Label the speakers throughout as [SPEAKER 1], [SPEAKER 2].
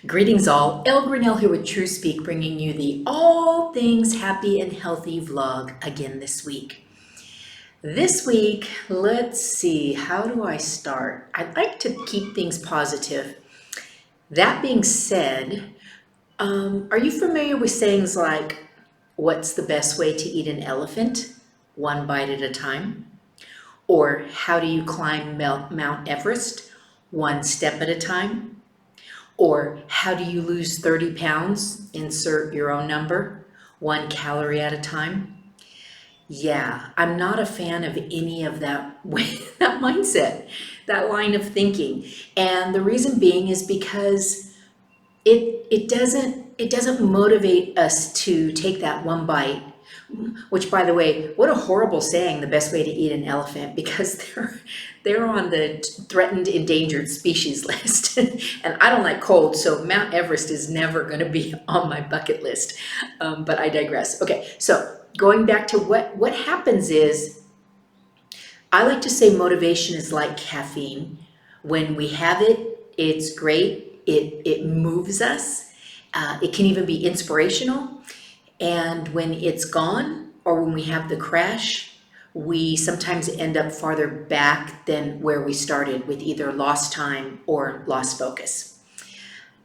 [SPEAKER 1] Greetings all, El Grinnell here with True Speak, bringing you the All Things Happy and Healthy vlog again this week. This week, let's see, how do I start? I'd like to keep things positive. That being said, are you familiar with sayings like, what's the best way to eat an elephant? One bite at a time. Or how do you climb Mount Everest? One step at a time. Or how do you lose 30 pounds? Insert your own number, 1 calorie at a time. Yeah, I'm not a fan of any of that that mindset, that line of thinking. And the reason being is because it doesn't motivate us to take that one bite, which, by the way, what a horrible saying, the best way to eat an elephant, because they're on the threatened endangered species list. And I don't like cold, so Mount Everest is never going to be on my bucket list. But I digress. Okay, so going back to what happens is, I like to say motivation is like caffeine. When we have it, it's great. It moves us. It can even be inspirational. And when it's gone, or when we have the crash, we sometimes end up farther back than where we started, with either lost time or lost focus.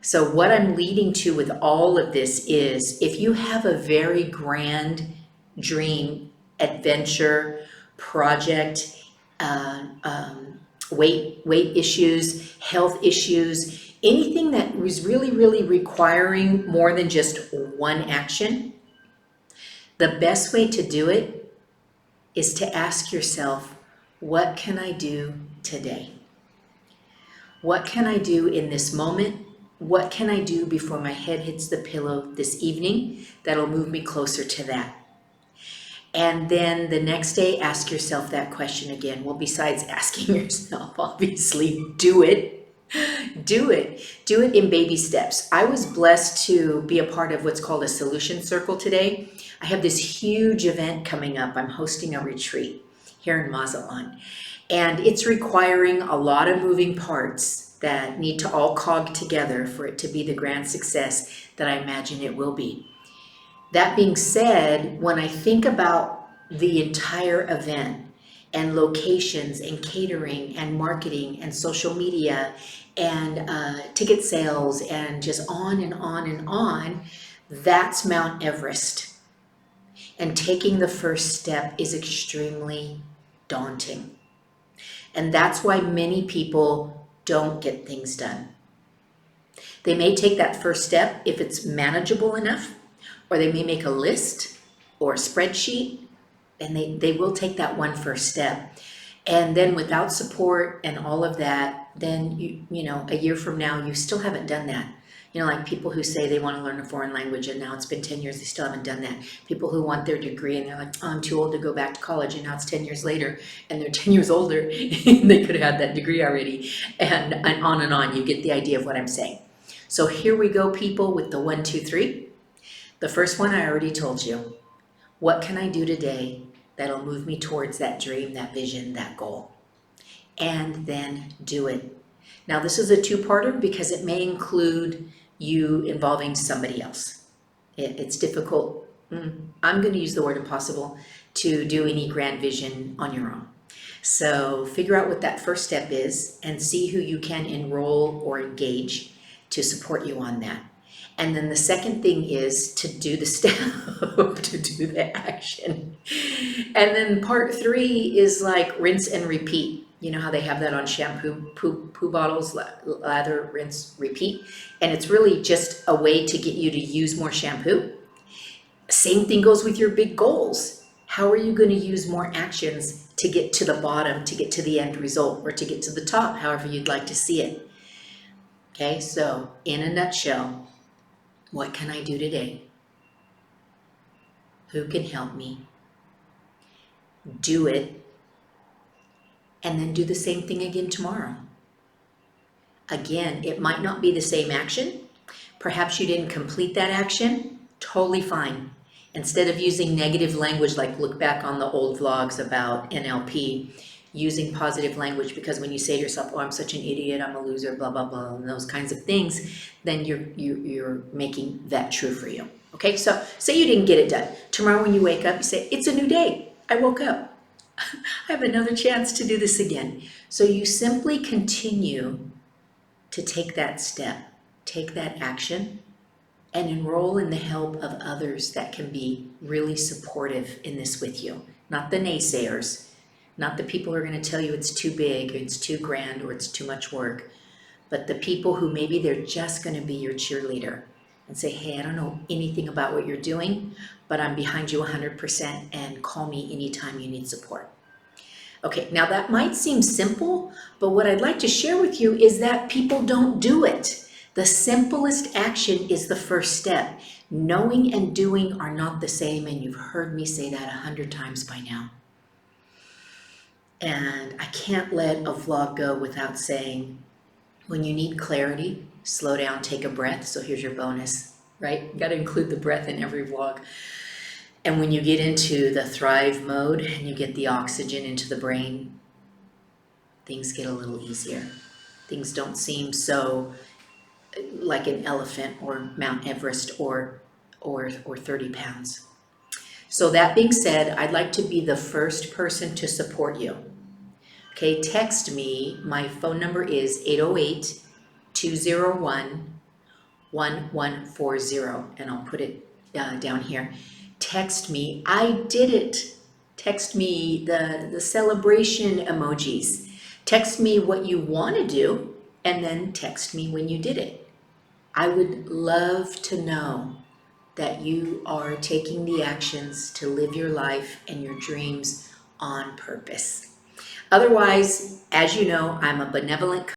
[SPEAKER 1] So what I'm leading to with all of this is, if you have a very grand dream, adventure, project, weight issues, health issues, anything that was really requiring more than just one action, the best way to do it is to ask yourself, what can I do today? What can I do in this moment? What can I do before my head hits the pillow this evening that'll move me closer to that? And then the next day, ask yourself that question again. Well, besides asking yourself, obviously, do it. Do it. Do it in baby steps. I was blessed to be a part of what's called a solution circle today. I have this huge event coming up. I'm hosting a retreat here in Mazatlan, and it's requiring a lot of moving parts that need to all cog together for it to be the grand success that I imagine it will be. That being said, when I think about the entire event and locations and catering and marketing and social media and ticket sales and just on and on and on, that's Mount Everest. And taking the first step is extremely daunting. And that's why many people don't get things done. They may take that first step if it's manageable enough, or they may make a list or a spreadsheet, and they will take that one first step. And then without support and all of that, then you know, a year from now, you still haven't done that. You know, like people who say they want to learn a foreign language and now it's been 10 years, they still haven't done that. People who want their degree and they're like, oh, I'm too old to go back to college, and now it's 10 years later and they're 10 years older and they could have had that degree already, and on and on. You get the idea of what I'm saying. So here we go, people, with the 1, 2, 3. The first one I already told you. What can I do today that'll move me towards that dream, that vision, that goal? And then do it. Now, this is a two-parter because it may include you involving somebody else. It's difficult, I'm going to use the word impossible, to do any grand vision on your own. So figure out what that first step is and see who you can enroll or engage to support you on that. And then the second thing is to do the step, to do the action. And then part 3 is like rinse and repeat. You know how they have that on shampoo, poo bottles, lather, rinse, repeat. And it's really just a way to get you to use more shampoo. Same thing goes with your big goals. How are you going to use more actions to get to the bottom, to get to the end result, or to get to the top, however you'd like to see it? Okay, so in a nutshell, what can I do today? Who can help me? Do it. And then do the same thing again tomorrow. Again, it might not be the same action. Perhaps you didn't complete that action. Totally fine. Instead of using negative language like look back on the old vlogs about NLP, using positive language, because when you say to yourself, oh, I'm such an idiot, I'm a loser, blah, blah, blah, and those kinds of things, then you're making that true for you. Okay, so say you didn't get it done. Tomorrow when you wake up, you say, it's a new day. I woke up. I have another chance to do this again. So you simply continue to take that step, take that action, and enroll in the help of others that can be really supportive in this with you. Not the naysayers, not the people who are going to tell you it's too big, or it's too grand, or it's too much work, but the people who maybe they're just going to be your cheerleader and say, hey, I don't know anything about what you're doing, but I'm behind you 100% and call me anytime you need support. Okay, now that might seem simple, but what I'd like to share with you is that people don't do it. The simplest action is the first step. Knowing and doing are not the same, and you've heard me say that 100 times by now. And I can't let a vlog go without saying, when you need clarity, slow down, take a breath. So here's your bonus, right? You got to include the breath in every vlog. And when you get into the thrive mode and you get the oxygen into the brain, things get a little easier. Things don't seem so like an elephant or Mount Everest or 30 pounds. So that being said, I'd like to be the first person to support you. Okay, text me. My phone number is 808-201-1140, and I'll put it down here. Text me, I did it. Text me the celebration emojis. Text me what you want to do, and then text me when you did it. I would love to know that you are taking the actions to live your life and your dreams on purpose. Otherwise, as you know, I'm a benevolent